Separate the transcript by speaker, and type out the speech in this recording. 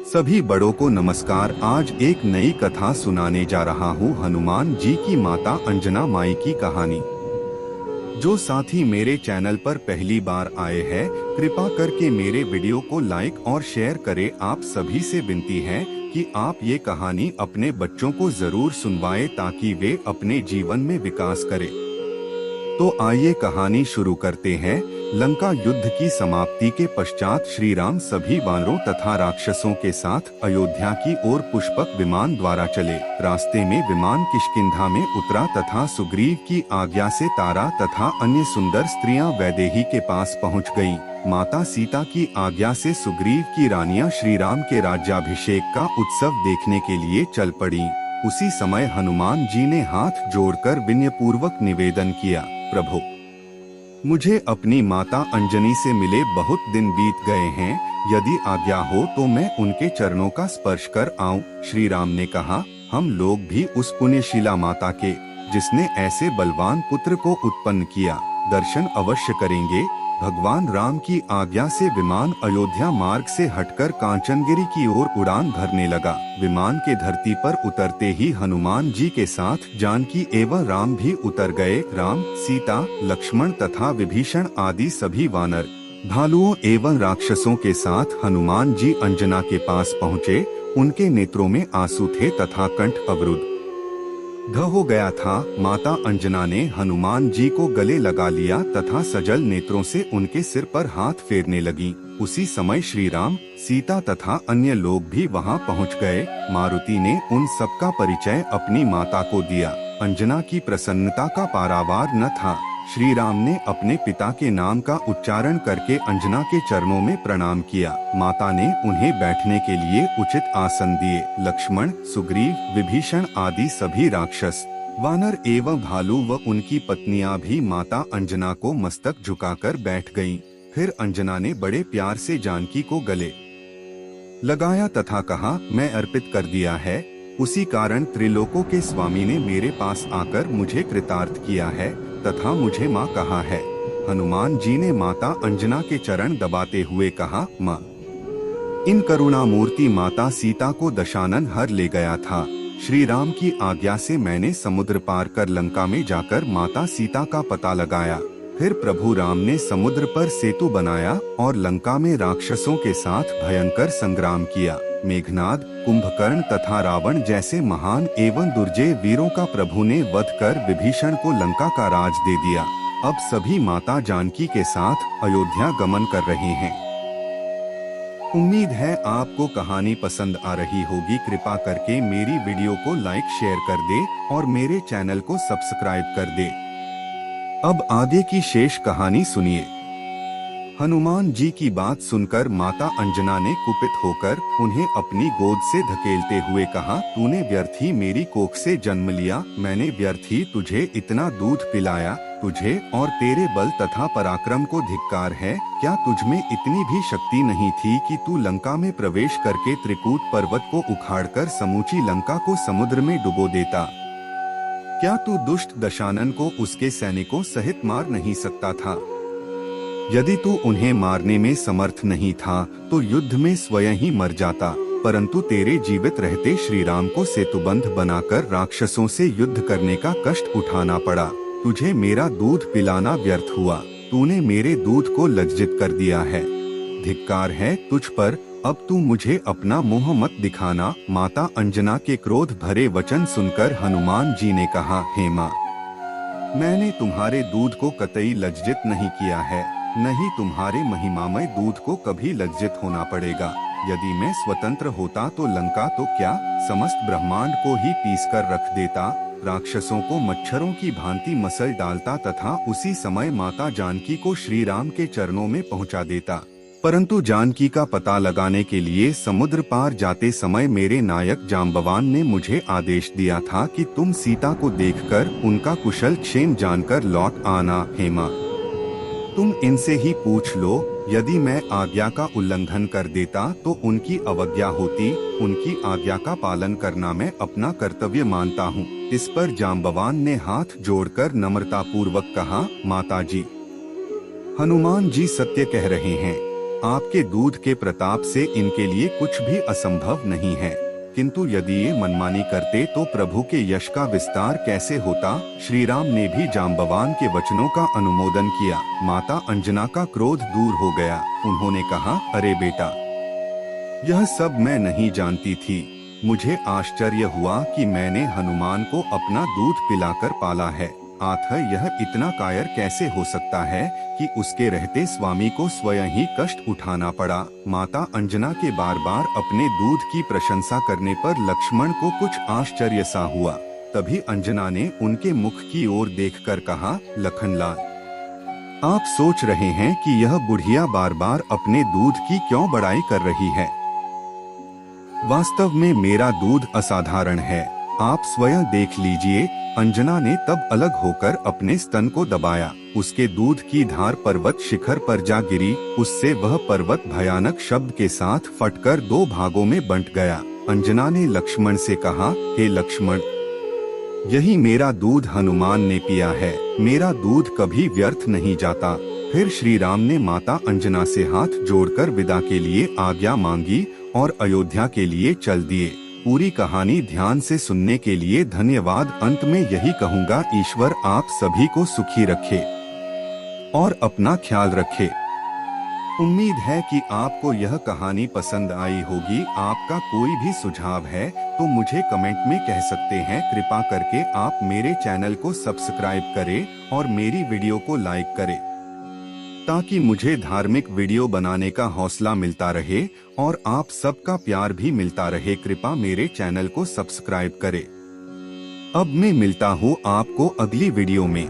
Speaker 1: सभी बड़ों को नमस्कार। आज एक नई कथा सुनाने जा रहा हूँ, हनुमान जी की माता अंजना माई की कहानी। जो साथी मेरे चैनल पर पहली बार आए हैं, कृपा करके मेरे वीडियो को लाइक और शेयर करें। आप सभी से विनती है कि आप ये कहानी अपने बच्चों को जरूर सुनवाएं ताकि वे अपने जीवन में विकास करें। तो आइए कहानी शुरू करते हैं। लंका युद्ध की समाप्ति के पश्चात श्री राम सभी वानरों तथा राक्षसों के साथ अयोध्या की ओर पुष्पक विमान द्वारा चले। रास्ते में विमान किष्किंधा में उतरा तथा सुग्रीव की आज्ञा से तारा तथा अन्य सुंदर स्त्रियां वैदेही के पास पहुंच गयीं। माता सीता की आज्ञा से सुग्रीव की रानियां श्री राम के राज्याभिषेक का उत्सव देखने के लिए चल पड़ी। उसी समय हनुमान जी ने हाथ जोड़कर विनयपूर्वक निवेदन किया, प्रभु, मुझे अपनी माता अंजनी से मिले बहुत दिन बीत गए हैं। यदि आज्ञा हो तो मैं उनके चरणों का स्पर्श कर आऊं। श्री राम ने कहा, हम लोग भी उस पुण्यशीला माता के, जिसने ऐसे बलवान पुत्र को उत्पन्न किया, दर्शन अवश्य करेंगे। भगवान राम की आज्ञा से विमान अयोध्या मार्ग से हटकर कांचनगिरी की ओर उड़ान भरने लगा। विमान के धरती पर उतरते ही हनुमान जी के साथ जानकी एवं राम भी उतर गए। राम, सीता, लक्ष्मण तथा विभीषण आदि सभी वानर, भालुओं एवं राक्षसों के साथ हनुमान जी अंजना के पास पहुँचे। उनके नेत्रों में आंसू थे तथा कंठ अवरुद्ध हो गया था। माता अंजना ने हनुमान जी को गले लगा लिया तथा सजल नेत्रों से उनके सिर पर हाथ फेरने लगी। उसी समय श्री राम, सीता तथा अन्य लोग भी वहां पहुंच गए। मारुति ने उन सबका परिचय अपनी माता को दिया। अंजना की प्रसन्नता का पारावार न था। श्री राम ने अपने पिता के नाम का उच्चारण करके अंजना के चरणों में प्रणाम किया। माता ने उन्हें बैठने के लिए उचित आसन दिए। लक्ष्मण, सुग्रीव, विभीषण आदि सभी राक्षस, वानर एवं भालू व उनकी पत्नियां भी माता अंजना को मस्तक झुकाकर बैठ गईं। फिर अंजना ने बड़े प्यार से जानकी को गले लगाया तथा कहा, मैं अर्पित कर दिया है। उसी कारण त्रिलोकों के स्वामी ने मेरे पास आकर मुझे कृतार्थ किया है तथा मुझे माँ कहा है। हनुमान जी ने माता अंजना के चरण दबाते हुए कहा, माँ, इन करुणामूर्ति माता सीता को दशानन हर ले गया था। श्री राम की आज्ञा से मैंने समुद्र पार कर लंका में जाकर माता सीता का पता लगाया। फिर प्रभु राम ने समुद्र पर सेतु बनाया और लंका में राक्षसों के साथ भयंकर संग्राम किया। मेघनाद, कुंभकर्ण तथा रावण जैसे महान एवं दुर्जय वीरों का प्रभु ने वध कर विभीषण को लंका का राज दे दिया। अब सभी माता जानकी के साथ अयोध्या गमन कर रहे हैं। उम्मीद है आपको कहानी पसंद आ रही होगी। कृपा करके मेरी वीडियो को लाइक शेयर कर दे और मेरे चैनल को सब्सक्राइब कर दे। अब आगे की शेष कहानी सुनिए। हनुमान जी की बात सुनकर माता अंजना ने कुपित होकर उन्हें अपनी गोद से धकेलते हुए कहा, तूने व्यर्थ ही मेरी कोख से जन्म लिया। मैंने व्यर्थ ही तुझे इतना दूध पिलाया। तुझे और तेरे बल तथा पराक्रम को धिक्कार है। क्या तुझमें इतनी भी शक्ति नहीं थी कि तू लंका में प्रवेश करके त्रिकूट पर्वत को उखाड़कर समूची लंका को समुद्र में डुबो देता? क्या तू दुष्ट दशानन को उसके सैनिकों सहित मार नहीं सकता था? यदि तू उन्हें मारने में समर्थ नहीं था तो युद्ध में स्वयं ही मर जाता, परंतु तेरे जीवित रहते श्री राम को सेतुबंध बनाकर राक्षसों से युद्ध करने का कष्ट उठाना पड़ा। तुझे मेरा दूध पिलाना व्यर्थ हुआ। तूने मेरे दूध को लज्जित कर दिया है। धिक्कार है तुझ पर। अब तू मुझे अपना मोह मत दिखाना। माता अंजना के क्रोध भरे वचन सुनकर हनुमान जी ने कहा, हे माँ, मैंने तुम्हारे दूध को कतई लज्जित नहीं किया है, न ही तुम्हारे महिमामय दूध को कभी लज्जित होना पड़ेगा। यदि मैं स्वतंत्र होता तो लंका तो क्या, समस्त ब्रह्मांड को ही पीसकर रख देता, राक्षसों को मच्छरों की भांति मसल डालता तथा उसी समय माता जानकी को श्री राम के चरणों में पहुंचा देता। परंतु जानकी का पता लगाने के लिए समुद्र पार जाते समय मेरे नायक जाम्बवान ने मुझे आदेश दिया था कि तुम सीता को देखकर उनका कुशल क्षेम जानकर लौट आना। हे माँ, तुम इनसे ही पूछ लो। यदि मैं आज्ञा का उल्लंघन कर देता तो उनकी अवज्ञा होती। उनकी आज्ञा का पालन करना मैं अपना कर्तव्य मानता हूँ। इस पर जाम्बवान ने हाथ जोड़कर नम्रता पूर्वक कहा, माता जी, हनुमान जी सत्य कह रहे हैं। आपके दूध के प्रताप से इनके लिए कुछ भी असंभव नहीं है, किंतु यदि ये मनमानी करते तो प्रभु के यश का विस्तार कैसे होता। श्री राम ने भी जाम्बवान के वचनों का अनुमोदन किया। माता अंजना का क्रोध दूर हो गया। उन्होंने कहा, अरे बेटा, यह सब मैं नहीं जानती थी। मुझे आश्चर्य हुआ कि मैंने हनुमान को अपना दूध पिलाकर पाला है। आखिर यह इतना कायर कैसे हो सकता है कि उसके रहते स्वामी को स्वयं ही कष्ट उठाना पड़ा। माता अंजना के बार बार अपने दूध की प्रशंसा करने पर लक्ष्मण को कुछ आश्चर्य सा हुआ। तभी अंजना ने उनके मुख की ओर देखकर कहा, लखनलाल, आप सोच रहे हैं कि यह बुढ़िया बार बार अपने दूध की क्यों बड़ाई कर रही है। वास्तव में मेरा दूध असाधारण है, आप स्वयं देख लीजिए। अंजना ने तब अलग होकर अपने स्तन को दबाया। उसके दूध की धार पर्वत शिखर पर जा गिरी। उससे वह पर्वत भयानक शब्द के साथ फटकर 2 भागों में बंट गया। अंजना ने लक्ष्मण से कहा, हे लक्ष्मण, यही मेरा दूध हनुमान ने पिया है। मेरा दूध कभी व्यर्थ नहीं जाता। फिर श्री राम ने माता अंजना से हाथ जोड़कर विदा के लिए आज्ञा मांगी और अयोध्या के लिए चल दिए। पूरी कहानी ध्यान से सुनने के लिए धन्यवाद। अंत में यही कहूँगा, ईश्वर आप सभी को सुखी रखे और अपना ख्याल रखे। उम्मीद है कि आपको यह कहानी पसंद आई होगी। आपका कोई भी सुझाव है तो मुझे कमेंट में कह सकते हैं। कृपा करके आप मेरे चैनल को सब्सक्राइब करें और मेरी वीडियो को लाइक करें, ताकि मुझे धार्मिक वीडियो बनाने का हौसला मिलता रहे और आप सबका प्यार भी मिलता रहे। कृपा मेरे चैनल को सब्सक्राइब करें। अब मैं मिलता हूँ आपको अगली वीडियो में।